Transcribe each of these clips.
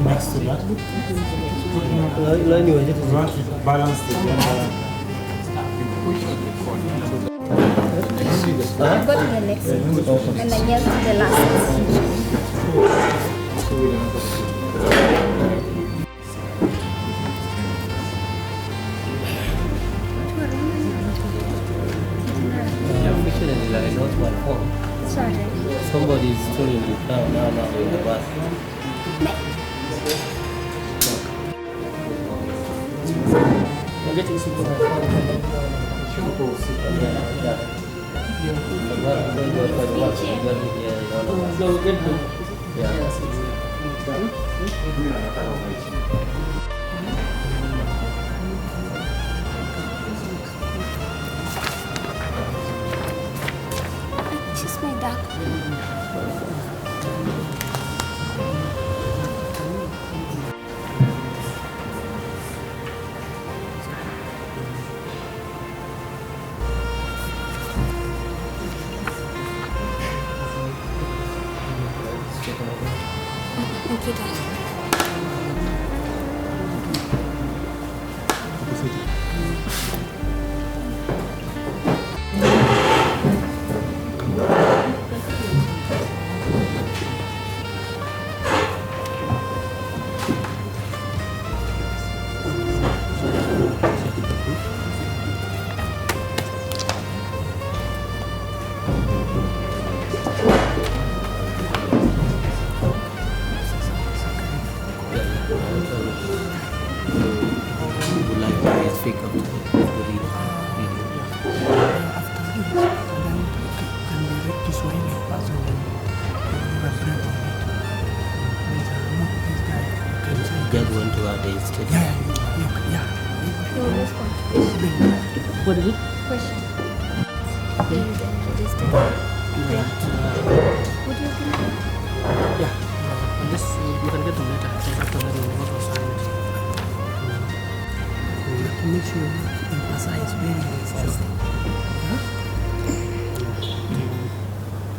next to that. Balance the Go to the next one. And then yes, the last. Sorry. Somebody is turning it down now in the bus. I'm getting super. She's my duck. Thank you, Dad. Just went to our day state. What is it? Question. What do you think? Unless you can get the letter, after that you will not sign it. To make sure you emphasize very important.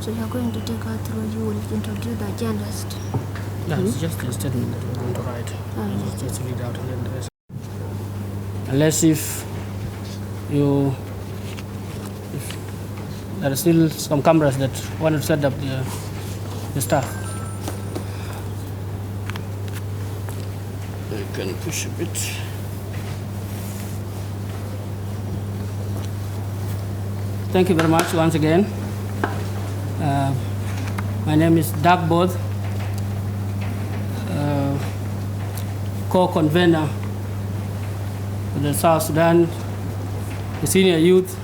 So you're going to take her through, you will introduce the journalist. Yeah, it's just a statement that we're going to write. Just read out and then the rest. Unless if there are still some cameras that want to set up the stuff. You can push a bit. Thank you very much once again. My name is Doug Both, co-convener of the South Sudan, the senior youth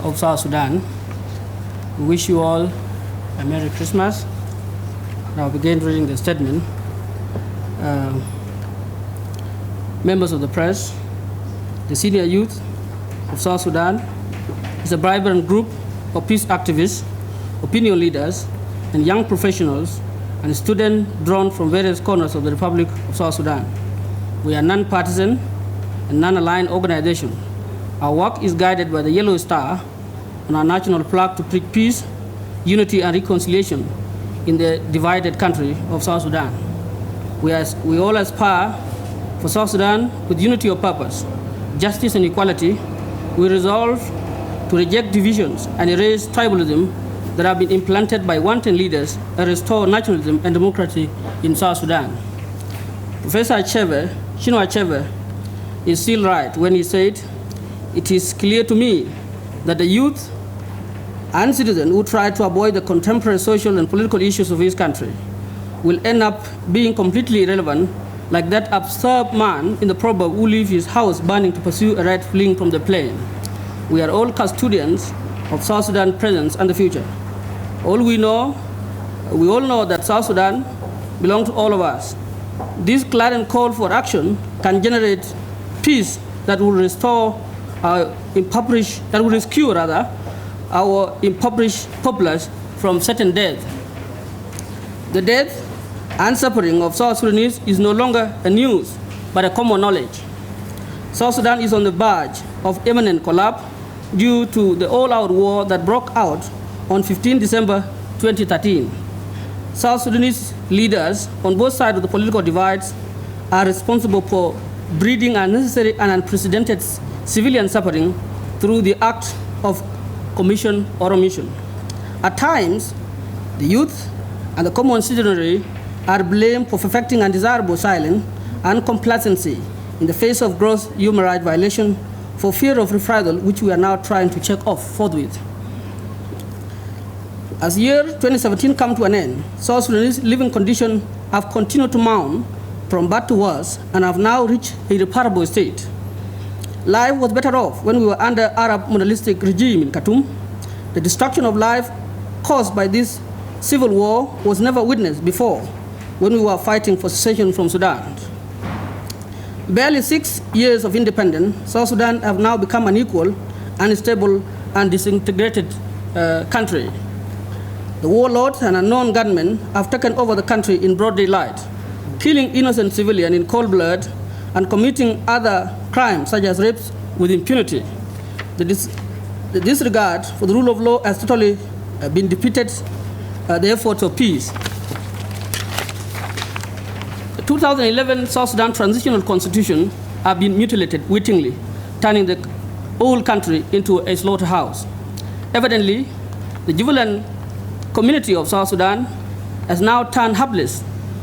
of South Sudan. We wish you all a Merry Christmas. Now begin reading the statement. Members of the press, the senior youth of South Sudan is a vibrant group of peace activists, opinion leaders, and young professionals and students drawn from various corners of the Republic of South Sudan. We are non-partisan and non-aligned organization. Our work is guided by the yellow star on our national flag to preach peace, unity, and reconciliation in the divided country of South Sudan. We all aspire for South Sudan with unity of purpose, justice, and equality. We resolve to reject divisions and erase tribalism that have been implanted by wanton leaders and restore nationalism and democracy in South Sudan. Professor Chinua Achebe is still right when he said, "It is clear to me that the youth and citizens who try to avoid the contemporary social and political issues of his country will end up being completely irrelevant, like that absurd man in the proverb who leaves his house burning to pursue a rat fleeing from the plane. We are all custodians of South Sudan's present and the future. We all know that South Sudan belongs to all of us. This clarion call for action can generate peace that will restore our impoverished, that will rescue rather, our impoverished populace from certain death. The death and suffering of South Sudanese is no longer a news, but a common knowledge. South Sudan is on the verge of imminent collapse due to the all-out war that broke out on 15 December 2013. South Sudanese leaders on both sides of the political divides are responsible for breeding unnecessary and unprecedented civilian suffering through the act of commission or omission. At times, the youth and the common citizenry are blamed for perfecting undesirable silence and complacency in the face of gross human rights violation for fear of reprisal, which we are now trying to check off forthwith. As year 2017 come to an end, South Sudanese living conditions have continued to mount from bad to worse and have now reached a irreparable state. Life was better off when we were under Arab monolithic regime in Khartoum. The destruction of life caused by this civil war was never witnessed before when we were fighting for secession from Sudan. Barely 6 years of independence, South Sudan have now become an equal, unstable, and disintegrated country. The warlords and unknown gunmen have taken over the country in broad daylight, killing innocent civilians in cold blood and committing other crimes such as rapes with impunity. The disregard for the rule of law has totally been defeated the efforts of peace. The 2011 South Sudan Transitional Constitution have been mutilated wittingly, turning the whole country into a slaughterhouse. Evidently, the jubilant community of South Sudan has now turned helpless,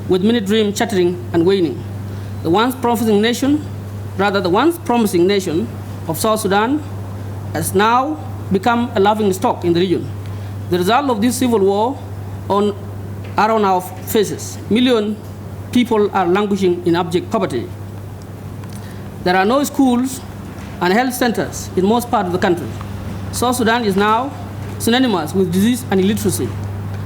with many dreams chattering and waning. The once promising nation of South Sudan has now become a laughing stock in the region. The result of this civil war are on our faces. Millions of people are languishing in abject poverty. There are no schools and health centers in most parts of the country. South Sudan is now synonymous with disease and illiteracy.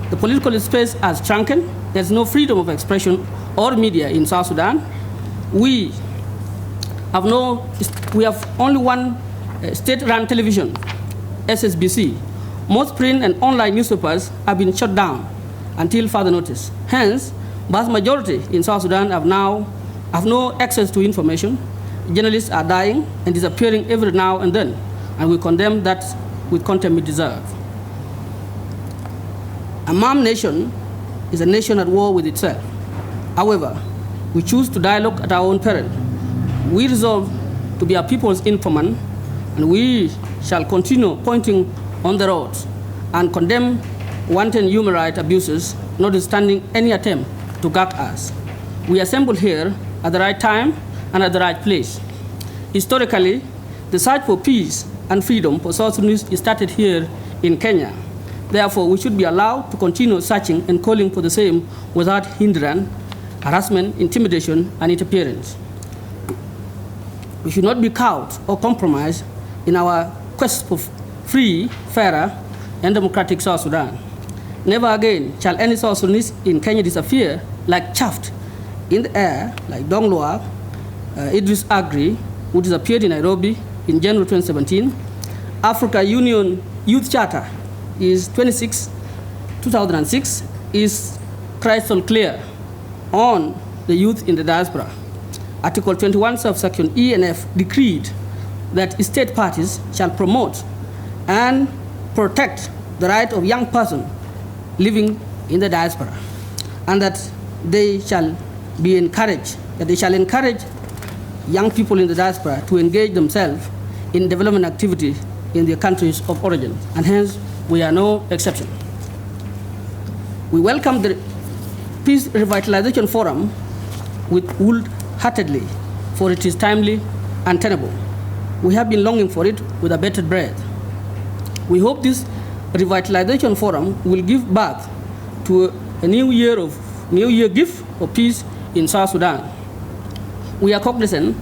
The political space has shrunken. There's no freedom of expression or media in South Sudan. We have only one state-run television, SSBC. Most print and online newspapers have been shut down until further notice. Hence, vast majority in South Sudan have no access to information. Journalists are dying and disappearing every now and then, and we condemn that with contempt we deserve. A mom nation is a nation at war with itself. However, we choose to dialogue at our own peril. We resolve to be our people's informant, and we shall continue pointing on the roads and condemn wanton human rights abuses, notwithstanding any attempt to gag us. We assemble here at the right time and at the right place. Historically, the search for peace and freedom for South Sudanese started here in Kenya. Therefore, we should be allowed to continue searching and calling for the same without hindrance, harassment, intimidation, and interference. We should not be cowed or compromised in our quest for free, fairer, and democratic South Sudan. Never again shall any South Sudanese in Kenya disappear like chaff in the air, like Donglua, Idris Agri, who disappeared in Nairobi in January 2017. Africa Union Youth Charter is 26, 2006, is crystal clear on the youth in the diaspora. Article 21, subsection E and F decreed that state parties shall promote and protect the right of young persons living in the diaspora, and that they shall encourage young people in the diaspora to engage themselves in development activity in their countries of origin, and hence we are no exception. We welcome the Peace Revitalization Forum wholeheartedly, for it is timely and tenable. We have been longing for it with a bated breath. We hope this Revitalization Forum will give birth to a new year gift of peace in South Sudan. We are cognizant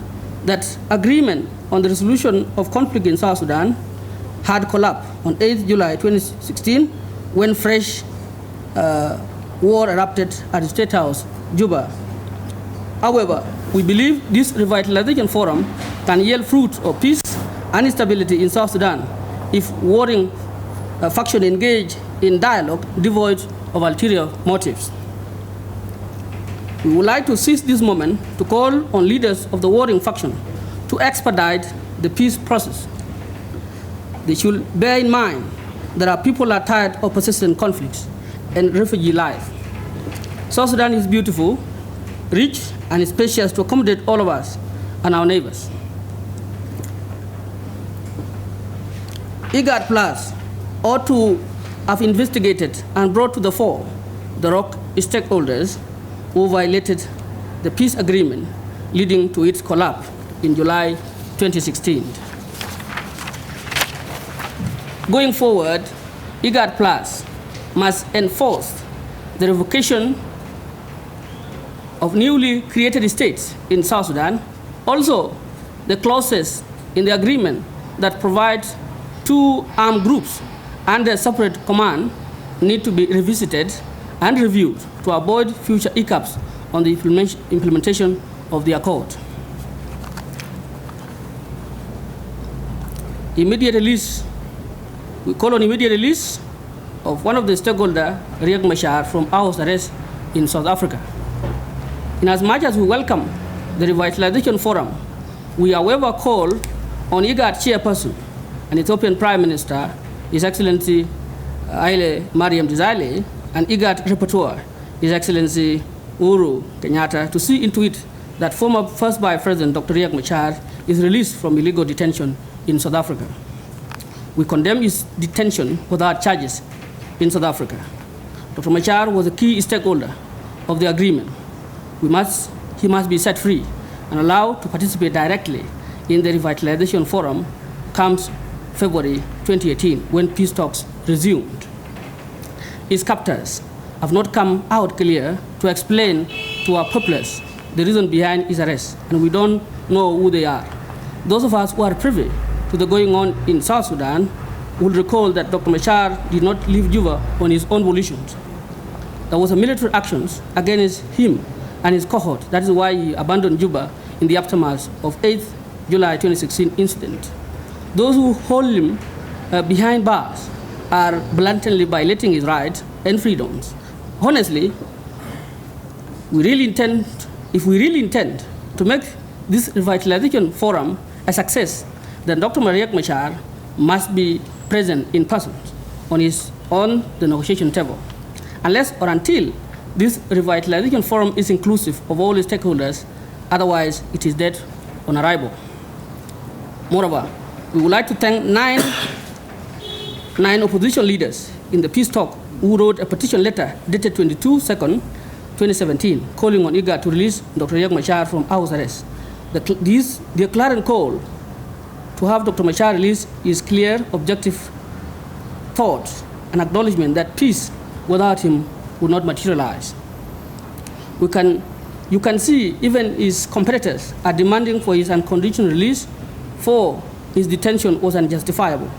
that agreement on the resolution of conflict in South Sudan had collapsed on 8th July 2016 when fresh war erupted at the State House, Juba. However, we believe this Revitalization Forum can yield fruit of peace and stability in South Sudan if warring factions engage in dialogue devoid of ulterior motives. We would like to seize this moment to call on leaders of the warring faction to expedite the peace process. They should bear in mind that our people are tired of persistent conflicts and refugee life. South Sudan is beautiful, rich, and spacious to accommodate all of us and our neighbors. IGAD Plus ought to have investigated and brought to the fore the ROC stakeholders who violated the peace agreement leading to its collapse in July 2016. Going forward, IGAD Plus must enforce the revocation of newly created states in South Sudan. Also, the clauses in the agreement that provide two armed groups under separate command need to be revisited and reviewed to avoid future hiccups on the implementation of the accord. Immediate release, we call on immediate release of one of the stakeholders, Riek Machar, from house arrest in South Africa. In as much as we welcome the Revitalization Forum, we however call on IGAD chairperson and Ethiopian Prime Minister, His Excellency Haile Mariam Desalegn, and IGAD rapporteur, His Excellency Uhuru Kenyatta, to see into it that former First Vice President Dr. Riek Machar is released from illegal detention in South Africa. We condemn his detention without charges in South Africa. Dr. Machar was a key stakeholder of the agreement. He must be set free and allowed to participate directly in the Revitalization Forum comes February 2018, when peace talks resumed. His captors have not come out clear to explain to our populace the reason behind his arrest, and we don't know who they are. Those of us who are privy to the going on in South Sudan will recall that Dr. Machar did not leave Juba on his own volition. There was a military actions against him and his cohort. That is why he abandoned Juba in the aftermath of 8th July 2016 incident. Those who hold him behind bars are blatantly violating his rights and freedoms. Honestly, if we really intend to make this Revitalization Forum a success, then Dr. Riek Machar must be present in person on the negotiation table. Unless or until this Revitalization Forum is inclusive of all its stakeholders, otherwise it is dead on arrival. Moreover, we would like to thank nine opposition leaders in the peace talk who wrote a petition letter dated 22/2, 2017, calling on IGAD to release Dr. Riek Machar from house arrest. The clarion call to have Dr. Machar released is clear, objective thought and acknowledgement that peace without him would not materialize. You can see even his competitors are demanding for his unconditional release, for his detention was unjustifiable.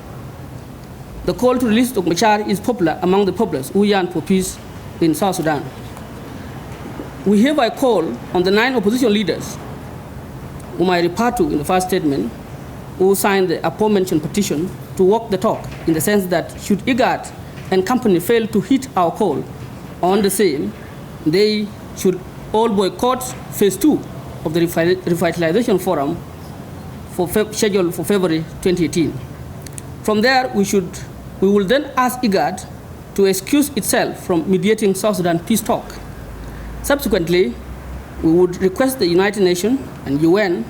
The call to release Dr. Machar is popular among the populace who yearn for peace in South Sudan. We hereby call on the 9 opposition leaders, whom I refer to in the first statement, who signed the aforementioned petition, to walk the talk, in the sense that should IGAD and company fail to hit our call on the same, they should all boycott phase 2 of the Revitalization Forum scheduled for February 2018. From there, we will then ask IGAD to excuse itself from mediating South Sudan peace talk. Subsequently, we would request the United Nations and UN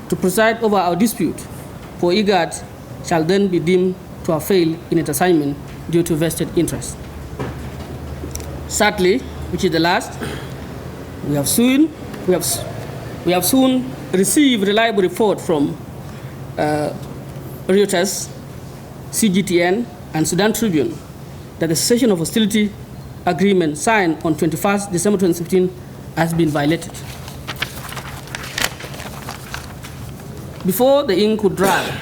to preside over our dispute, for IGAD shall then be deemed to have failed in its assignment due to vested interest. Sadly, which is the last, we have soon received reliable report from Reuters, CGTN, and Sudan Tribune that the cessation of hostility agreement signed on 21st December 2016 has been violated. Before the ink could dry,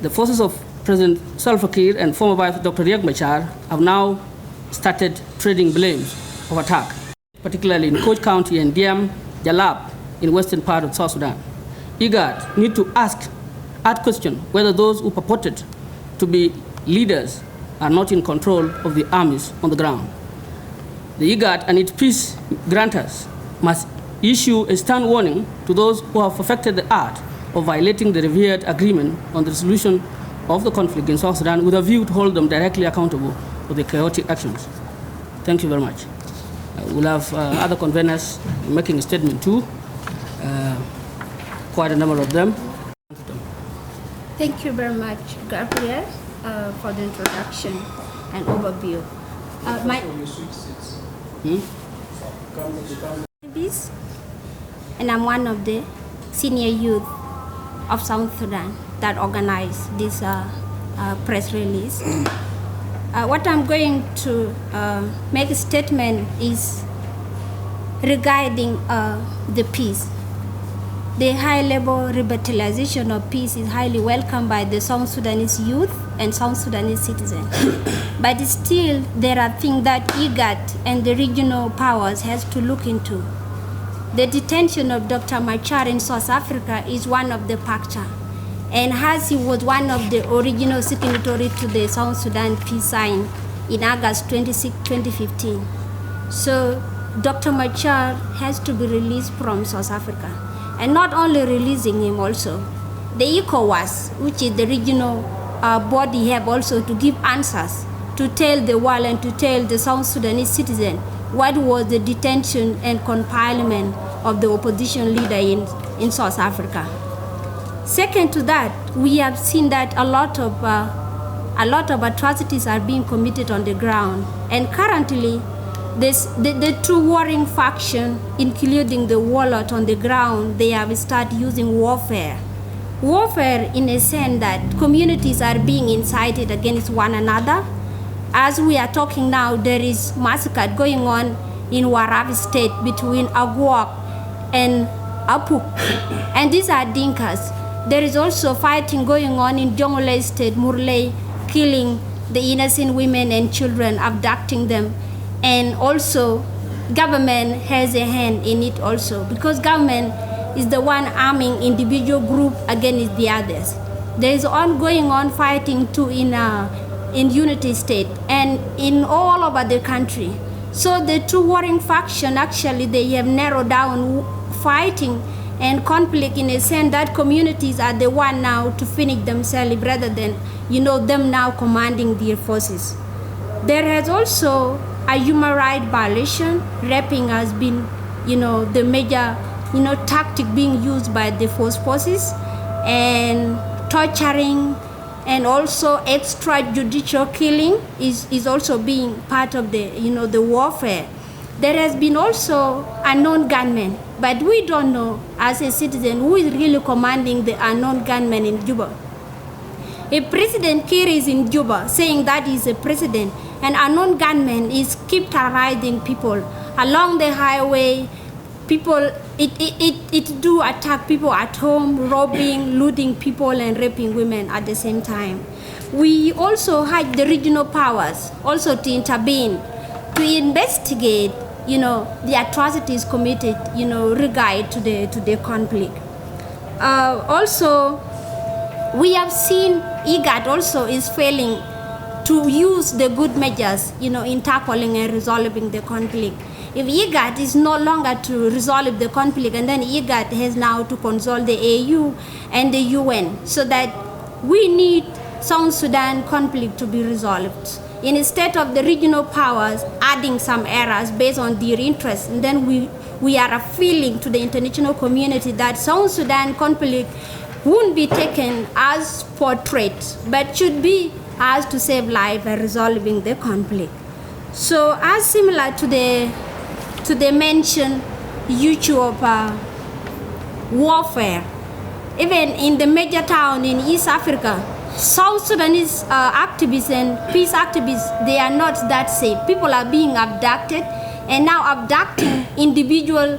the forces of President Salva Kiir and former wife Dr. Riek Machar have now started trading blames of attack, particularly in Koch County and Diam Jalab in western part of South Sudan. IGAD need to ask question whether those who purported to be leaders are not in control of the armies on the ground. The IGAD and its peace grantors must issue a stern warning to those who have perfected the art of violating the revered agreement on the resolution of the conflict in South Sudan, with a view to hold them directly accountable for their chaotic actions. Thank you very much. We'll have other conveners making a statement too, quite a number of them. Thank you very much, Gabriel, for the introduction and overview. And I'm one of the senior youth of South Sudan that organized this press release. What I'm going to make a statement is regarding the peace. The high-level revitalization of peace is highly welcomed by the South Sudanese youth and South Sudanese citizens. But still, there are things that IGAD and the regional powers has to look into. The detention of Dr. Machar in South Africa is one of the factors. And as he was one of the original signatories to the South Sudan peace sign in August 26, 2015. So Dr. Machar has to be released from South Africa. And not only releasing him also, the ECOWAS, which is the regional body, have also to give answers to tell the world and to tell the South Sudanese citizen what was the detention and confinement of the opposition leader in South Africa. Second to that, we have seen that a lot of atrocities are being committed on the ground, and currently the two warring factions, including the warlord on the ground, they have started using warfare. Warfare in a sense that communities are being incited against one another. As we are talking now, there is massacre going on in Warab state between Aguak and Apuk, and these are Dinkas. There is also fighting going on in Jonglei state, Murley, killing the innocent women and children, abducting them. And also, government has a hand in it also, because government is the one arming individual group against the others. There is ongoing fighting too in Unity State and in all over the country. So the two warring factions, actually, they have narrowed down fighting and conflict in a sense that communities are the one now to finish themselves rather than, them now commanding their forces. There has also a human rights violation. Raping has been, the major, tactic being used by the forces, and torturing and also extrajudicial killing is also being part of the, the warfare. There has been also unknown gunmen, but we don't know as a citizen who is really commanding the unknown gunmen in Juba. If President Kiir is in Juba saying that he's a president, and unknown gunmen is keep terrorizing people along the highway, people, it do attack people at home, robbing, looting people and raping women at the same time. We also had the regional powers also to intervene, to investigate, the atrocities committed, regard to the conflict. Also, we have seen IGAD also is failing to use the good measures, in tackling and resolving the conflict. If IGAD is no longer to resolve the conflict, and then IGAD has now to consult the AU and the UN, so that we need South Sudan conflict to be resolved. Instead of the regional powers adding some errors based on their interests, and then we are appealing to the international community that South Sudan conflict won't be taken as portrait, but should be as to save life and resolving the conflict. So as similar to the mentioned issue of warfare, even in the major town in East Africa, South Sudanese activists and peace activists, they are not that safe. People are being abducted, and now abducting individual,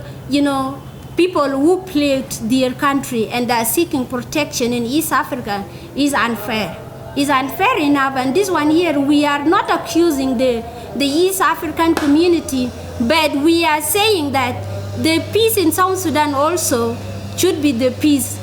people who fled their country and are seeking protection in East Africa is unfair. It's unfair enough, and this one here, we are not accusing the East African community, but we are saying that the peace in South Sudan also should be the peace,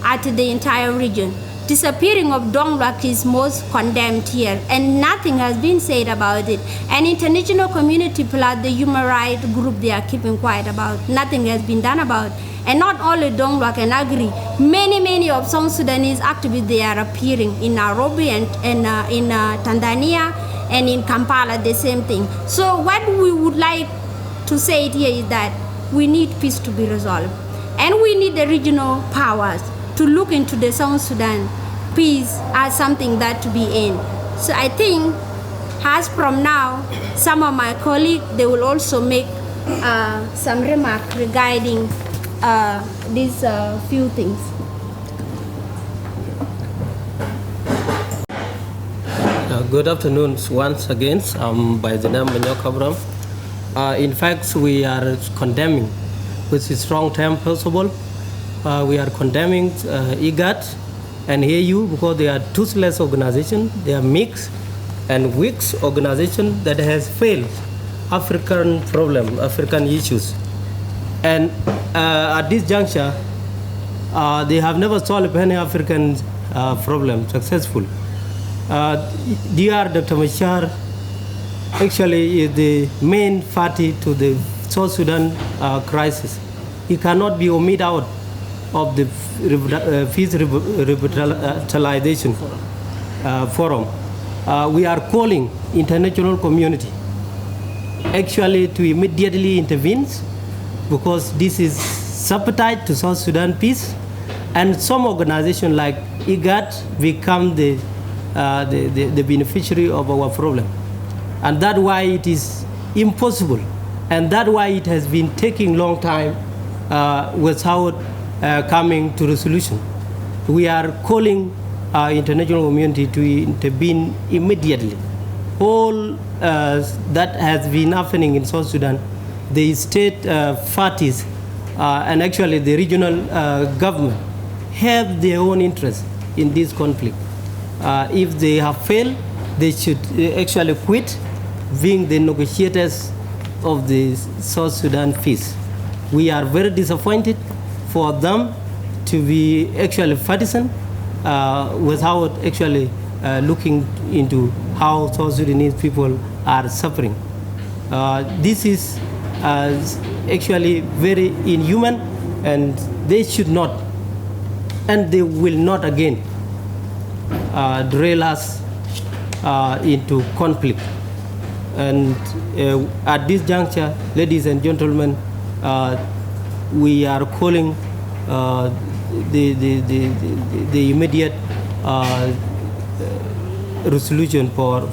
at the entire region. Disappearing of Donglak is most condemned here, and nothing has been said about it. And international community plus the human rights group, they are keeping quiet about. Nothing has been done about. And not only Donglak and Agri, many of South Sudanese activists, they are appearing in Nairobi and in Tanzania and in Kampala, the same thing. So what we would like to say it here is that we need peace to be resolved. And we need the regional powers to look into the South Sudan peace as something that to be in. So I think as from now, some of my colleagues, they will also make some remark regarding these few things. Good afternoon once again. I'm by the name Banyok Abram. In fact, we are condemning with a strong term principle. We are condemning IGAD and AU because they are toothless organizations. They are mixed and weak organization that has failed African problem, African issues. And at this juncture, they have never solved any African problem successful. Dr. Machar actually is the main party to the South Sudan crisis. He cannot be omitted out of the peace revitalization forum. We are calling international community actually to immediately intervene because this is sabotage to South Sudan peace, and some organization like IGAD become the beneficiary of our problem. And that's why it is impossible, and that's why it has been taking long time without coming to resolution. We are calling our international community to intervene immediately. All that has been happening in South Sudan, the state parties and actually the regional government have their own interest in this conflict. If they have failed, they should actually quit being the negotiators of the South Sudan peace. We are very disappointed for them to be actually partisan without actually looking into how South Sudanese people are suffering. This is actually very inhuman, and they should not, and they will not again drill us into conflict. And at this juncture, ladies and gentlemen, we are calling the immediate resolution for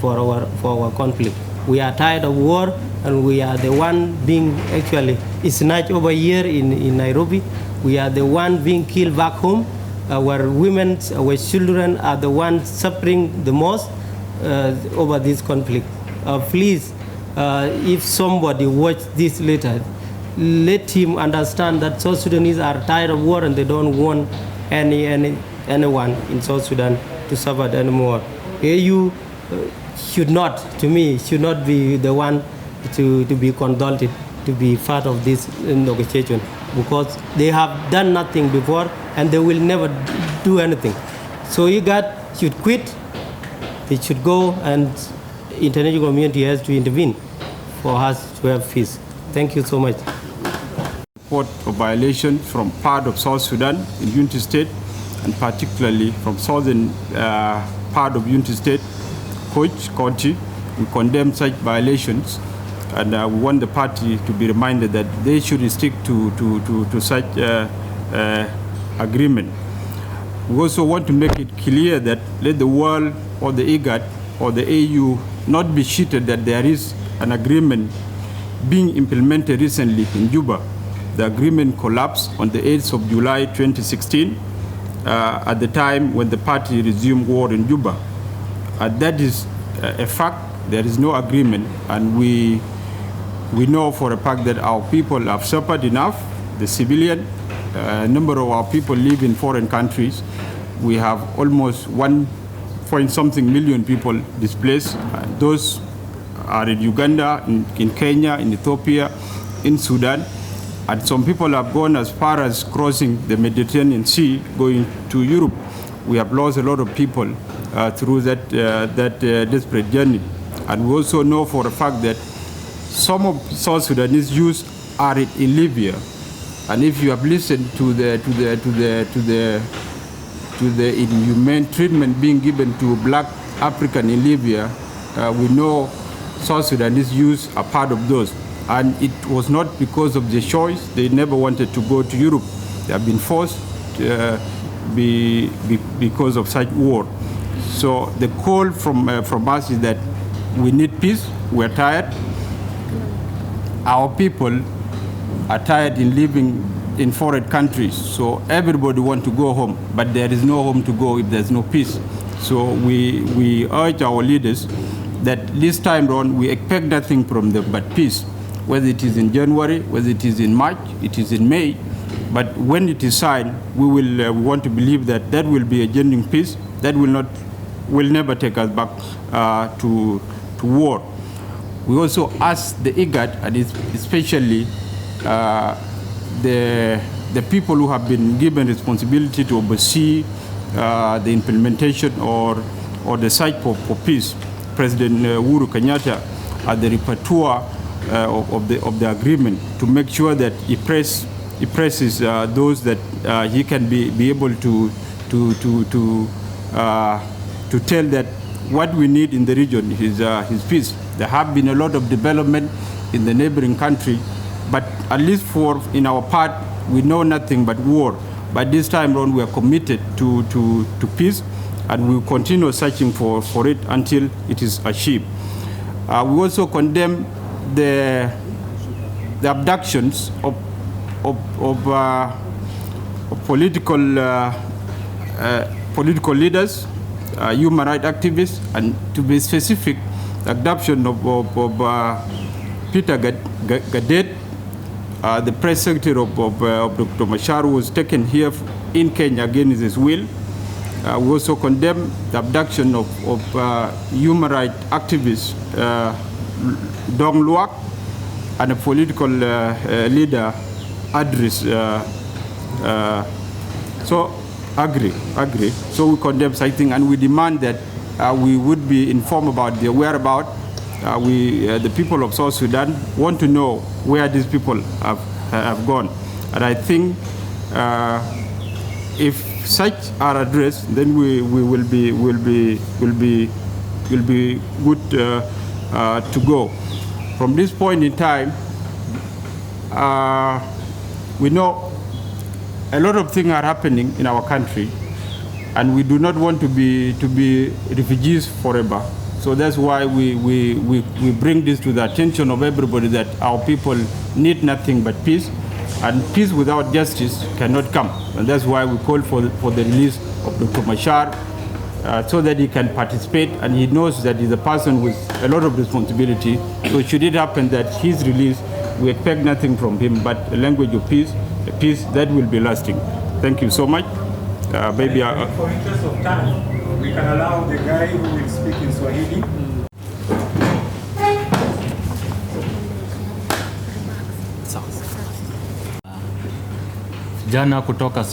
our conflict. We are tired of war, and we are the one being actually snatched over here in Nairobi. We are the one being killed back home. Our women, our children are the ones suffering the most over this conflict. Please, if somebody watch this later, let him understand that South Sudanese are tired of war and they don't want anyone in South Sudan to suffer anymore. AU should not, to me, should not be the one to be consulted to be part of this negotiation, because they have done nothing before and they will never do anything. So IGAD should quit, they should go, and international community has to intervene for us to have peace. Thank you so much. Report of violation from part of South Sudan in Unity State, and particularly from southern part of Unity State, Coach County. We condemn such violations, and we want the party to be reminded that they should stick to such agreement. We also want to make it clear that let the world or the IGAD or the AU not be cheated that there is an agreement being implemented recently in Juba. The agreement collapsed on the 8th of July 2016 at the time when the party resumed war in Juba. That is a fact. There is no agreement, and we know for a fact that our people have suffered enough. The civilian number of our people live in foreign countries. We have almost 1.something million people displaced. Those are in Uganda, in Kenya, in Ethiopia, in Sudan. And some people have gone as far as crossing the Mediterranean Sea, going to Europe. We have lost a lot of people through that desperate journey. And we also know for a fact that some of South Sudanese youth are in Libya. And if you have listened to the inhumane treatment being given to black African in Libya, we know South Sudanese youth are part of those. And it was not because of the choice. They never wanted to go to Europe. They have been forced because of such war. So the call from us is that we need peace. We're tired. Our people are tired in living in foreign countries. So everybody wants to go home, but there is no home to go if there's no peace. So we urge our leaders that this time around we expect nothing from them but peace. Whether it is in January, whether it is in March, it is in May, but when it is signed, we want to believe that that will be a genuine peace that will never take us back to war. We also ask the IGAD, and especially the people who have been given responsibility to oversee the implementation or the site for peace, President Uhuru Kenyatta, at the rapporteur of the agreement, to make sure that he presses those that he can be able to tell that what we need in the region is peace. There have been a lot of development in the neighboring country, but at least in our part, we know nothing but war. But this time around, we are committed to peace, and we will continue searching for it until it is achieved. We also condemn the abductions of political leaders, human rights activists, and to be specific, the abduction of Peter Gadet, the press secretary of Dr. Machar, who was taken here in Kenya against his will. We also condemn the abduction of human rights activist Dong Luak and a political leader, Adris. So agree. So we condemn such thing, and we demand that we would be informed about their whereabouts. The people of South Sudan want to know where these people have gone, and I think if such are addressed, then we will be good to go. From this point in time, we know a lot of things are happening in our country, and we do not want to be refugees forever. So that's why we bring this to the attention of everybody, that our people need nothing but peace, and peace without justice cannot come. And that's why we call for the release of Dr. Machar, so that he can participate, and he knows that he's a person with a lot of responsibility. So should it happen that he's released, we expect nothing from him but a language of peace, a peace that will be lasting. Thank you so much. For interest of time, we can allow the guy who will speak in Swahili. Vijana kutoka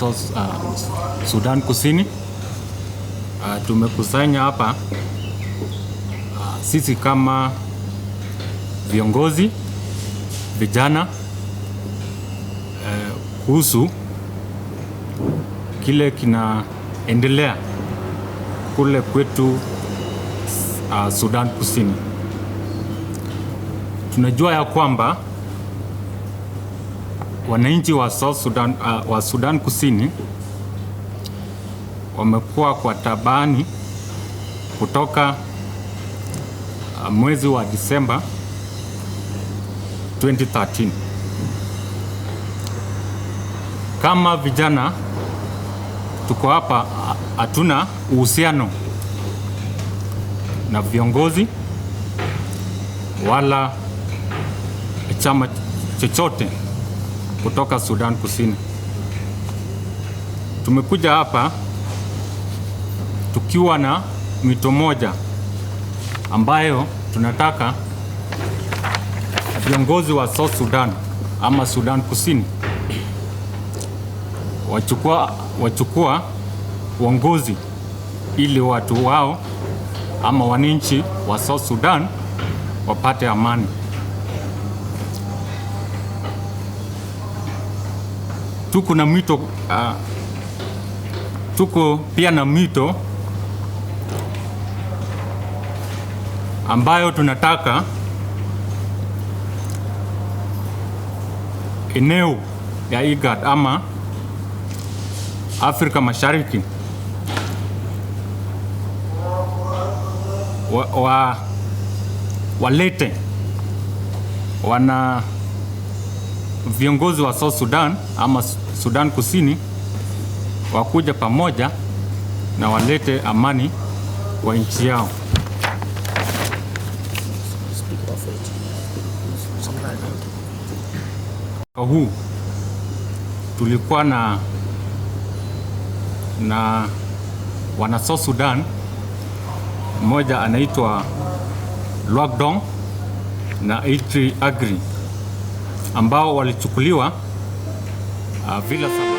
Sudan Kusini tumekusanya hapa sisi kama viongozi vijana kuhusu kile kinaendelea kule kwetu Sudan Kusini. Tunajua ya kwamba wananchi wa Sudan Kusini wamekuwa kwa tabani kutoka mwezi wa Disemba 2013. Kama vijana tuko hapa, hatuna uhusiano na viongozi wala chama chochote kutoka Sudan Kusini. Tumekuja hapa tukiwa na mwito moja ambayo tunataka viongozi wa South Sudan ama Sudan Kusini wachukua uongozi ili watu wao ama wananchi wa South Sudan wapate amani. Tuko pia na mwito ambayo tunataka eneo ya IGAD ama Afrika Mashariki walete wana viongozi wa South Sudan ama Sudan Kusini wakuja pamoja na walete amani kwa nchi yao. Huu tulikuwa na wana South Sudan, mmoja anaitwa Luakdong na Itri Agri ambao walichukuliwa bila sababu.